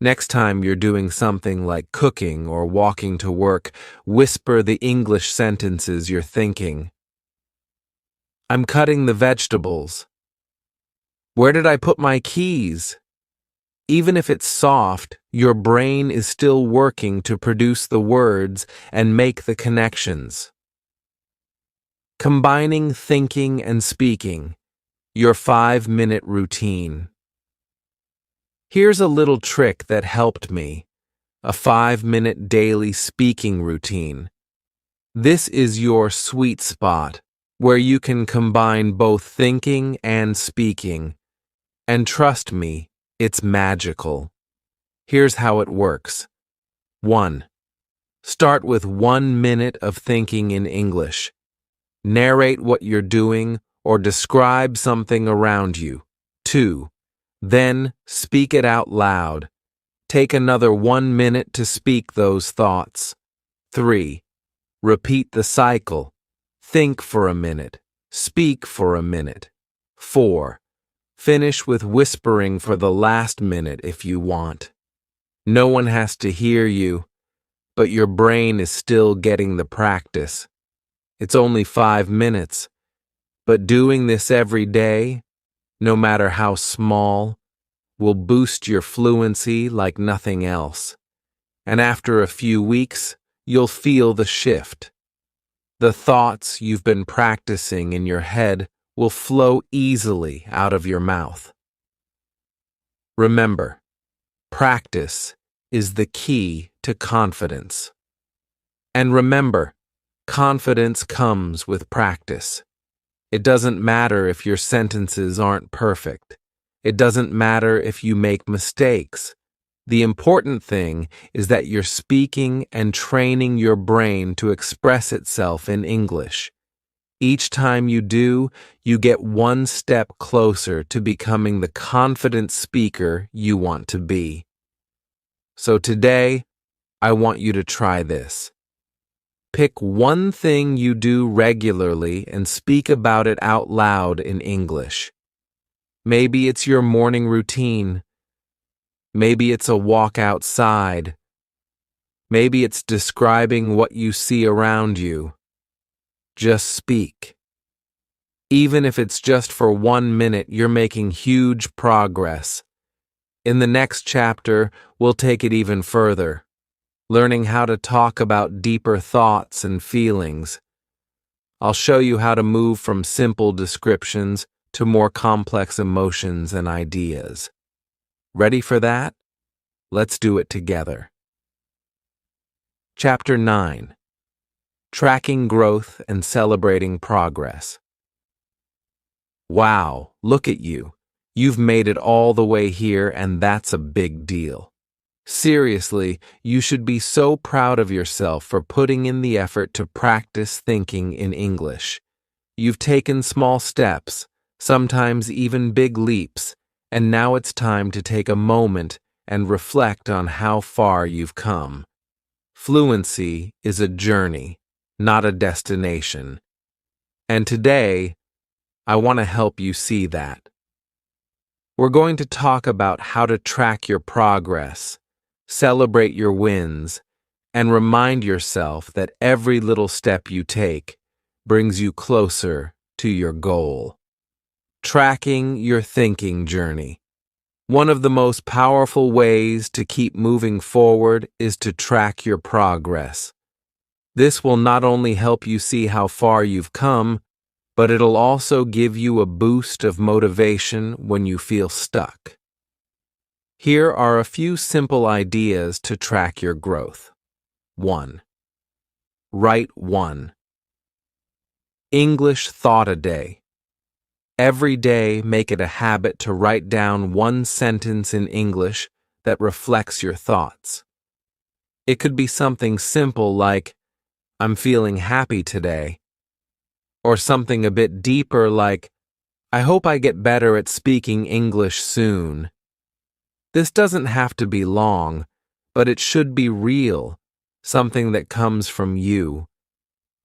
Next time you're doing something like cooking or walking to work, whisper the English sentences you're thinking. I'm cutting the vegetables. Where did I put my keys? Even if it's soft, your brain is still working to produce the words and make the connections. Combining thinking and speaking, your 5-minute routine. Here's a little trick that helped me, a 5-minute daily speaking routine. This is your sweet spot, where you can combine both thinking and speaking. And trust me, it's magical. Here's how it works. 1. Start with 1 minute of thinking in English. Narrate what you're doing or describe something around you. 2. Then speak it out loud. Take another 1 minute to speak those thoughts. 3. Repeat the cycle. Think for a minute. Speak for a minute. 4. Finish with whispering for the last minute if you want. No one has to hear you, but your brain is still getting the practice. It's only 5 minutes, but doing this every day, no matter how small, will boost your fluency like nothing else. And after a few weeks, you'll feel the shift. The thoughts you've been practicing in your head will flow easily out of your mouth. Remember, practice is the key to confidence. And remember, confidence comes with practice. It doesn't matter if your sentences aren't perfect. It doesn't matter if you make mistakes. The important thing is that you're speaking and training your brain to express itself in English. Each time you do, you get one step closer to becoming the confident speaker you want to be. So today, I want you to try this. Pick one thing you do regularly and speak about it out loud in English. Maybe it's your morning routine. Maybe it's a walk outside. Maybe it's describing what you see around you. Just speak. Even if it's just for 1 minute, you're making huge progress. In the next chapter, we'll take it even further, learning how to talk about deeper thoughts and feelings. I'll show you how to move from simple descriptions to more complex emotions and ideas. Ready for that? Let's do it together. Chapter 9. Tracking Growth and Celebrating Progress. Wow, look at you. You've made it all the way here, and that's a big deal. Seriously, you should be so proud of yourself for putting in the effort to practice thinking in English. You've taken small steps, sometimes even big leaps, and now it's time to take a moment and reflect on how far you've come. Fluency is a journey, not a destination. And today, I want to help you see that. We're going to talk about how to track your progress, celebrate your wins, and remind yourself that every little step you take brings you closer to your goal. Tracking your thinking journey. One of the most powerful ways to keep moving forward is to track your progress. This will not only help you see how far you've come, but it'll also give you a boost of motivation when you feel stuck. Here are a few simple ideas to track your growth. 1. Write 1. English thought a day. Every day, make it a habit to write down one sentence in English that reflects your thoughts. It could be something simple like, "I'm feeling happy today," or something a bit deeper like, "I hope I get better at speaking English soon." This doesn't have to be long, but it should be real, something that comes from you.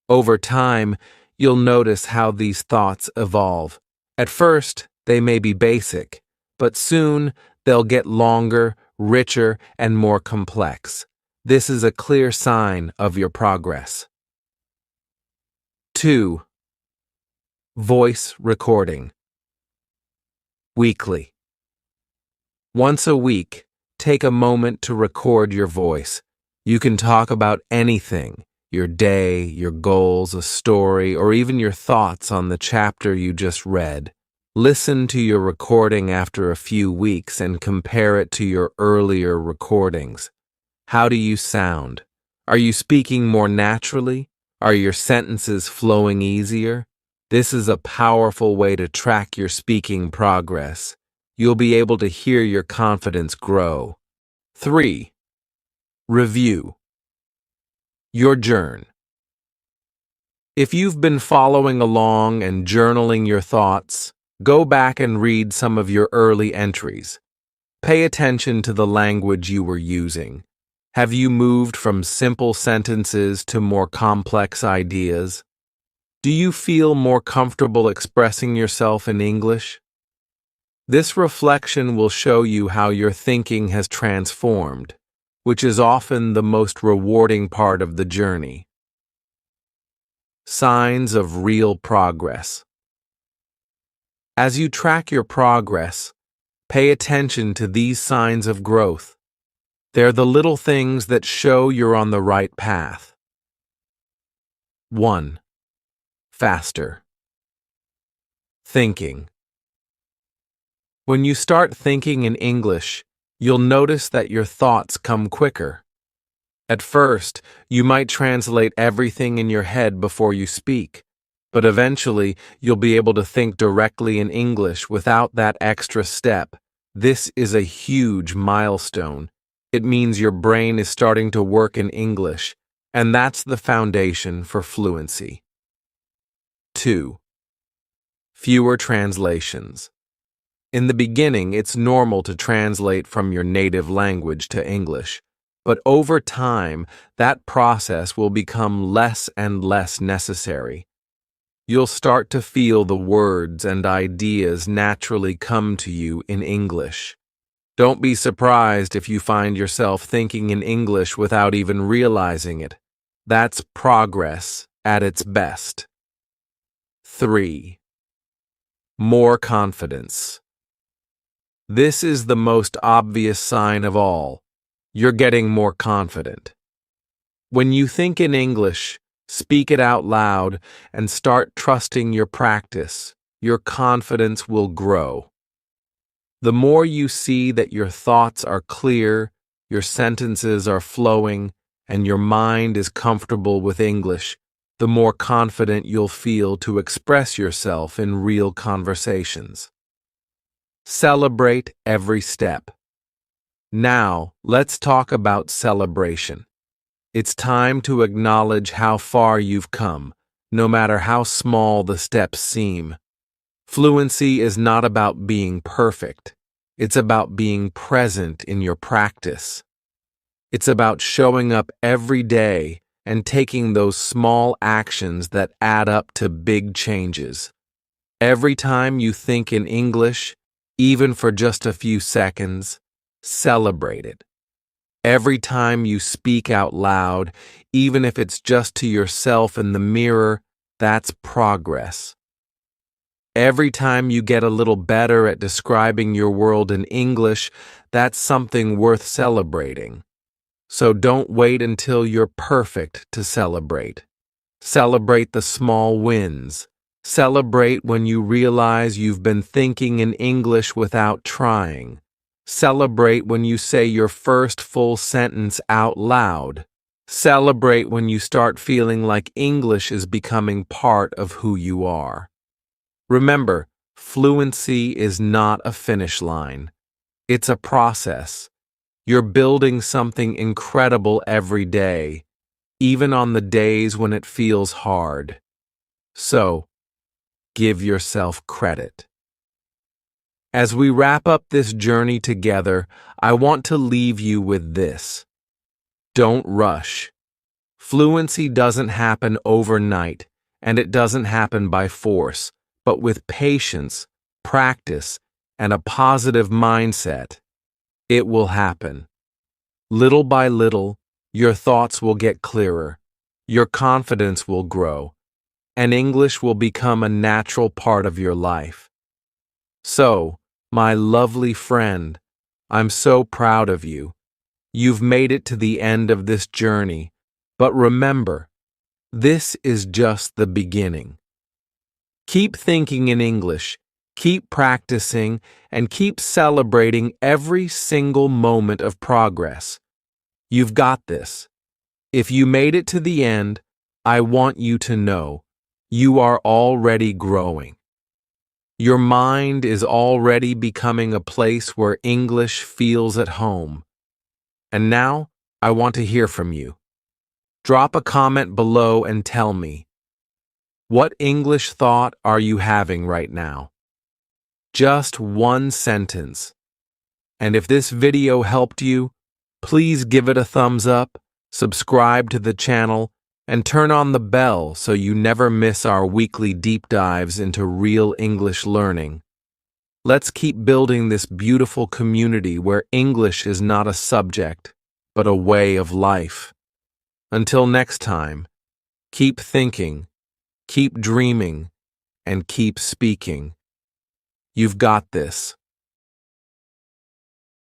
Over time, you'll notice how these thoughts evolve. At first, they may be basic, but soon they'll get longer, richer, and more complex. This is a clear sign of your progress. 2. Voice recording. Weekly. Once a week, take a moment to record your voice. You can talk about anything, your day, your goals, a story, or even your thoughts on the chapter you just read. Listen to your recording after a few weeks and compare it to your earlier recordings. How do you sound? Are you speaking more naturally? Are your sentences flowing easier? This is a powerful way to track your speaking progress. You'll be able to hear your confidence grow. 3. Review. Your journal. If you've been following along and journaling your thoughts, go back and read some of your early entries. Pay attention to the language you were using. Have you moved from simple sentences to more complex ideas? Do you feel more comfortable expressing yourself in English? This reflection will show you how your thinking has transformed, which is often the most rewarding part of the journey. Signs of real progress. As you track your progress, pay attention to these signs of growth. They're the little things that show you're on the right path. 1. Faster. Thinking. When you start thinking in English, you'll notice that your thoughts come quicker. At first, you might translate everything in your head before you speak, But eventually, you'll be able to think directly in English without that extra step. This is a huge milestone. It means your brain is starting to work in English, and that's the foundation for fluency. 2. Fewer translations. In the beginning, it's normal to translate from your native language to English, but over time, that process will become less and less necessary. You'll start to feel the words and ideas naturally come to you in English. Don't be surprised if you find yourself thinking in English without even realizing it. That's progress at its best. 3. More confidence. This is the most obvious sign of all. You're getting more confident. When you think in English, speak it out loud, and start trusting your practice, your confidence will grow. The more you see that your thoughts are clear, your sentences are flowing, and your mind is comfortable with English, the more confident you'll feel to express yourself in real conversations. Celebrate every step. Now, let's talk about celebration. It's time to acknowledge how far you've come, no matter how small the steps seem. Fluency is not about being perfect. It's about being present in your practice. It's about showing up every day and taking those small actions that add up to big changes. Every time you think in English, even for just a few seconds, celebrate it. Every time you speak out loud, even if it's just to yourself in the mirror, that's progress. Every time you get a little better at describing your world in English, that's something worth celebrating. So don't wait until you're perfect to celebrate. Celebrate the small wins. Celebrate when you realize you've been thinking in English without trying. Celebrate when you say your first full sentence out loud. Celebrate when you start feeling like English is becoming part of who you are. Remember, fluency is not a finish line. It's a process. You're building something incredible every day, even on the days when it feels hard. So, give yourself credit. As we wrap up this journey together, I want to leave you with this. Don't rush. Fluency doesn't happen overnight, and it doesn't happen by force, but with patience, practice, and a positive mindset, it will happen. Little by little, your thoughts will get clearer, your confidence will grow, and English will become a natural part of your life. So, my lovely friend, I'm so proud of you. You've made it to the end of this journey, but remember, this is just the beginning. Keep thinking in English, keep practicing, and keep celebrating every single moment of progress. You've got this. If you made it to the end, I want you to know you are already growing. Your mind is already becoming a place where English feels at home. And now, I want to hear from you. Drop a comment below and tell me, what English thought are you having right now? Just one sentence. And if this video helped you, please give it a thumbs up, subscribe to the channel, and turn on the bell so you never miss our weekly deep dives into real English learning. Let's keep building this beautiful community where English is not a subject, but a way of life. Until next time, keep thinking, keep dreaming, and keep speaking. You've got this.